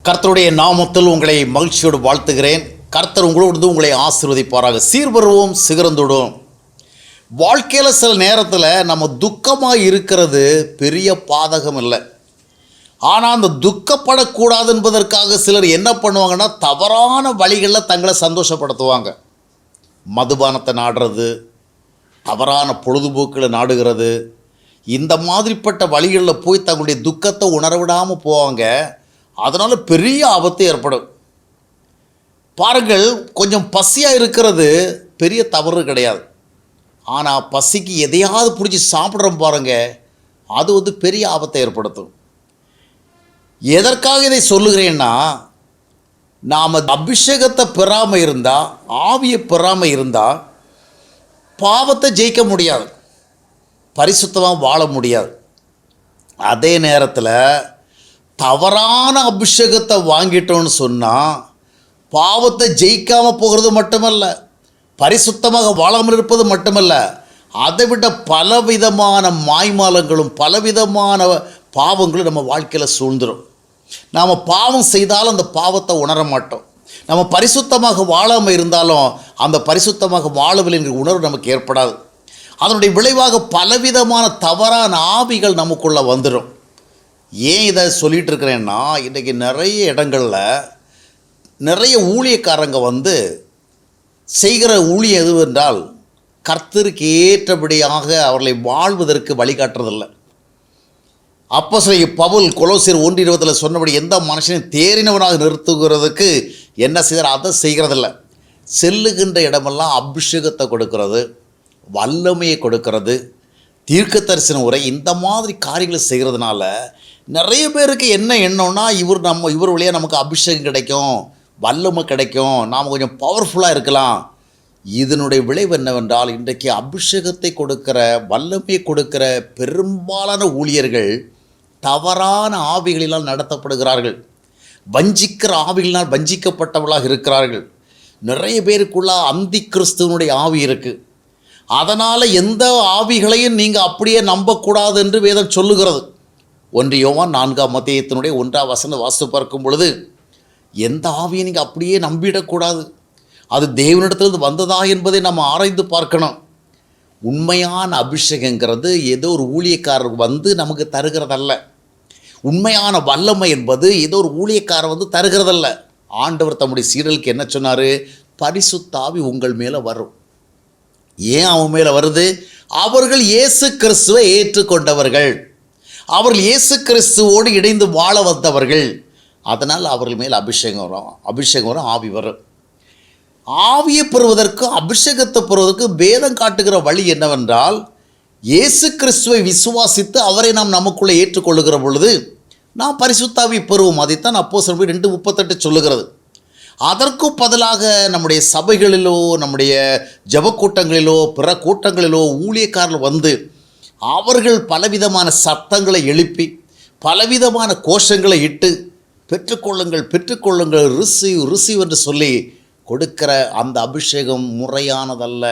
கர்த்தருடைய நாமத்தில் உங்களை மகிழ்ச்சியோடு வாழ்த்துகிறேன். கர்த்தர் உங்களோடு உங்களை ஆசீர்வதிப்பாராக. சீர்வருவோம், சிகரந்தோடும். வாழ்க்கையில் சில நேரத்தில் நம்ம துக்கமாக இருக்கிறது பெரிய பாதகம் இல்லை. ஆனால் அந்த துக்கப்படக்கூடாது என்பதற்காக சிலர் என்ன பண்ணுவாங்கன்னா, தவறான வழிகளில் தங்களை சந்தோஷப்படுத்துவாங்க. மதுபானத்தை நாடுறது, தவறான பொழுதுபோக்கில் நாடுகிறது, இந்த மாதிரிப்பட்ட வழிகளில் போய் தங்களுடைய துக்கத்தை உணர விடாமல் போவாங்க. அதனால் பெரிய ஆபத்து ஏற்படும். பாருங்கள், கொஞ்சம் பசியாக இருக்கிறது பெரிய தவறு கிடையாது. ஆனால் பசிக்கு எதையாவது பிடிச்சி சாப்பிட்றோம் பாருங்க, அது பெரிய ஆபத்தை ஏற்படுத்தும். எதற்காக இதை சொல்லுகிறேன்னா, நாம் அபிஷேகத்தை பெறாமல் இருந்தால், ஆவியை பெறாமல் இருந்தால் பாவத்தை ஜெயிக்க முடியாது, பரிசுத்தமாக வாழ முடியாது. அதே நேரத்தில் தவறான அபிஷேகத்தை வாங்கிட்டோன்னு சொன்னால் பாவத்தை ஜெயிக்காமல் போகிறது மட்டுமல்ல, பரிசுத்தமாக வாழாமல் இருப்பது மட்டுமல்ல, அதை விட பலவிதமான மாய்மாலங்களும் பலவிதமான பாவங்களும் நம்ம வாழ்க்கையில் சூழ்ந்துடும். நாம் பாவம் செய்தாலும் அந்த பாவத்தை உணர மாட்டோம். நம்ம பரிசுத்தமாக வாழாமல் இருந்தாலும் அந்த பரிசுத்தமாக வாழவில்லை என்கிற உணர்வு நமக்கு ஏற்படாது. அதனுடைய விளைவாக பலவிதமான தவறான ஆவிகள் நமக்குள்ளே வந்துடும். ஏன் இதை சொல்லிகிட்டு இருக்கிறேன்னா, இன்றைக்கி நிறைய இடங்களில் நிறைய ஊழியக்காரங்க செய்கிற ஊழியம் எதுவென்றால், கர்த்தருக்கு ஏற்றபடியாக அவர்களை வாழ்வதற்கு வழிகாட்டுறதில்லை. அப்போஸ்தலன் பவுல் கொலோசியர் 1:20 சொன்னபடி எந்த மனுஷனையும் தேறினவனாக நிறுத்துகிறதுக்கு என்ன செய்கிறார், அதை செய்கிறதில்ல. செல்லுகின்ற இடமெல்லாம் அபிஷேகத்தை கொடுக்கிறது, வல்லமையை கொடுக்கிறது, தீர்க்க தரிசன உரை, இந்த மாதிரி காரியங்களை செய்கிறதுனால நிறைய பேருக்கு என்ன எண்ணம்னா, இவர் வழியாக நமக்கு அபிஷேகம் கிடைக்கும், வல்லமை கிடைக்கும், நாம் கொஞ்சம் பவர்ஃபுல்லாக இருக்கலாம். இதனுடைய விளைவு என்னவென்றால், இன்றைக்கு அபிஷேகத்தை கொடுக்கிற, வல்லமையை கொடுக்கிற பெரும்பாலான ஊழியர்கள் தவறான ஆவிகளினால் நடத்தப்படுகிறார்கள். வஞ்சிக்கிற ஆவிகளினால் வஞ்சிக்கப்பட்டவர்களாக இருக்கிறார்கள். நிறைய பேருக்குள்ள அந்தி கிறிஸ்துவனுடைய ஆவி இருக்குது. அதனால் எந்த ஆவிகளையும் நீங்கள் அப்படியே நம்பக்கூடாது என்று வேதம் சொல்லுகிறது. 1 யோவான் 4ஆம் அத்தியாயத்தினுடைய 1ஆம் வசனம் வாசித்து பார்க்கும் பொழுது, எந்த ஆவியை நீங்கள் அப்படியே நம்பிடக்கூடாது, அது தேவனிடத்திலிருந்து வந்ததா என்பதை நம்ம ஆராய்ந்து பார்க்கணும். உண்மையான அபிஷேகங்கிறது ஏதோ ஒரு ஊழியக்காரர் நமக்கு தருகிறதல்ல. உண்மையான வல்லமை என்பது ஏதோ ஒரு ஊழியக்காரர் தருகிறதல்ல. ஆண்டவர் தம்முடைய சீடர்களுக்கு என்ன சொன்னார்? பரிசுத்த ஆவி உங்கள் மேலே வரும். ஏன் அவன் மேலே வருது? அவர்கள் இயேசு கிறிஸ்துவை ஏற்றுக்கொண்டவர்கள், அவர்கள் இயேசு கிறிஸ்துவோடு இணைந்து வாழ வந்தவர்கள். அதனால் அவர்கள் மேல் அபிஷேகம் வரும், ஆவி வரும். ஆவியை பெறுவதற்கு, அபிஷேகத்தை பெறுவதற்கு வேதம் காட்டுகிற வழி என்னவென்றால், இயேசு கிறிஸ்துவை விசுவாசித்து அவரை நாம் நமக்குள்ளே ஏற்றுக்கொள்ளுகிற பொழுது நாம் பரிசுத்த ஆவியை பெறுவோம். அதைத்தான் அப்போஸ்தலர் 2:38 சொல்லுகிறது. அதற்கு பதிலாக நம்முடைய சபைகளிலோ, நம்முடைய ஜெபக்கூட்டங்களிலோ, பிற கூட்டங்களிலோ ஊழியக்காரர்கள் அவர்கள் பலவிதமான சத்தங்களை எழுப்பி, பலவிதமான கோஷங்களை இட்டு, பெற்றுக்கொள்ளுங்கள், ரிசீவ் என்று சொல்லி கொடுக்கிற அந்த அபிஷேகம் முறையானதல்ல.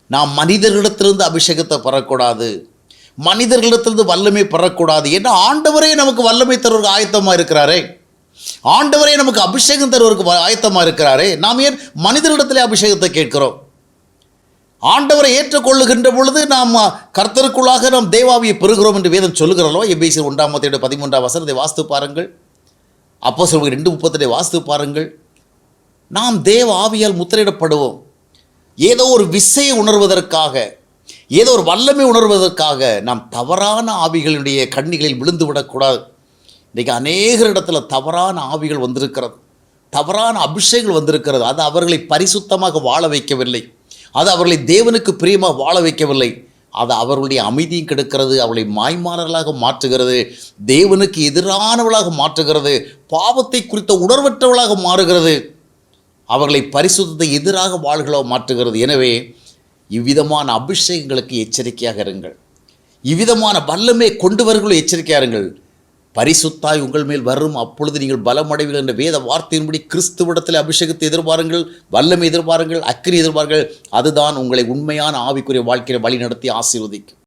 நாம் மனிதர்களிடத்திலிருந்து அபிஷேகத்தை பெறக்கூடாது, மனிதர்களிடத்திலிருந்து வல்லமை பெறக்கூடாது. ஏன்னா ஆண்டவரே நமக்கு வல்லமை தருவதற்கு ஆயத்தமாக இருக்கிறாரே, ஆண்டவரே நமக்கு அபிஷேகம் தருவதற்கு ஆயத்தமாக இருக்கிறாரே. நாம் ஏன் மனிதர்களிடத்திலே அபிஷேகத்தை கேட்கிறோம்? ஆண்டவரை ஏற்றுக்கொள்ளுகின்ற பொழுது நாம் கர்த்தருக்குள்ளாக நாம் தேவாவியை பெறுகிறோம் என்று வேதம் சொல்லுகிறோம். எபேசியர் 1ஆம் அத்தியாயம் 13ஆம் வசனத்தை வாசித்து பாருங்கள். அப்போஸ்தலர் 2:38 வாசித்து பாருங்கள். நாம் தேவ ஆவியால் முத்திரையிடப்படுவோம். ஏதோ ஒரு விசையை உணர்வதற்காக, ஏதோ ஒரு வல்லமை உணர்வதற்காக நாம் தவறான ஆவிகளுடைய கண்ணிகளில் விழுந்து விடக்கூடாது. இன்றைக்கி அநேகர் இடத்துல தவறான ஆவிகள் வந்திருக்கிறது, தவறான அபிஷேகங்கள் வந்திருக்கிறது. அது அவர்களை பரிசுத்தமாக வாழ வைக்கவில்லை, அது அவர்களை தேவனுக்கு பிரியமாக வாழ வைக்கவில்லை. அது அவர்களுடைய அமைதியும் கெடுக்கிறது, அவர்களை மாய்மாலர்களாக மாற்றுகிறது, தேவனுக்கு எதிரானவர்களாக மாற்றுகிறது, பாவத்தை குறித்த உணர்வற்றவர்களாக மாறுகிறது, அவர்களை பரிசுத்தத்தை எதிராக வாழ்களோ மாற்றுகிறது. எனவே இவ்விதமான அபிஷேகங்களுக்கு எச்சரிக்கையாக இருங்கள், இவ்விதமான வல்லமை கொண்டுவர்களும் எச்சரிக்கையாக இருங்கள். பரிசுத்தாய் உங்கள் மேல் வரும், அப்பொழுது நீங்கள் பலமடைவீர்கள் என்ற வேத வார்த்தையின்படி கிறிஸ்துவிடத்தில் அபிஷேகத்தை எதிர்பாருங்கள், வல்லமை எதிர்பாருங்கள், அக்கினி எதிர்பாருங்கள். அதுதான் உங்களை உண்மையான ஆவிக்குரிய வாழ்க்கையை வழி நடத்தி ஆசீர்வதிக்கும்.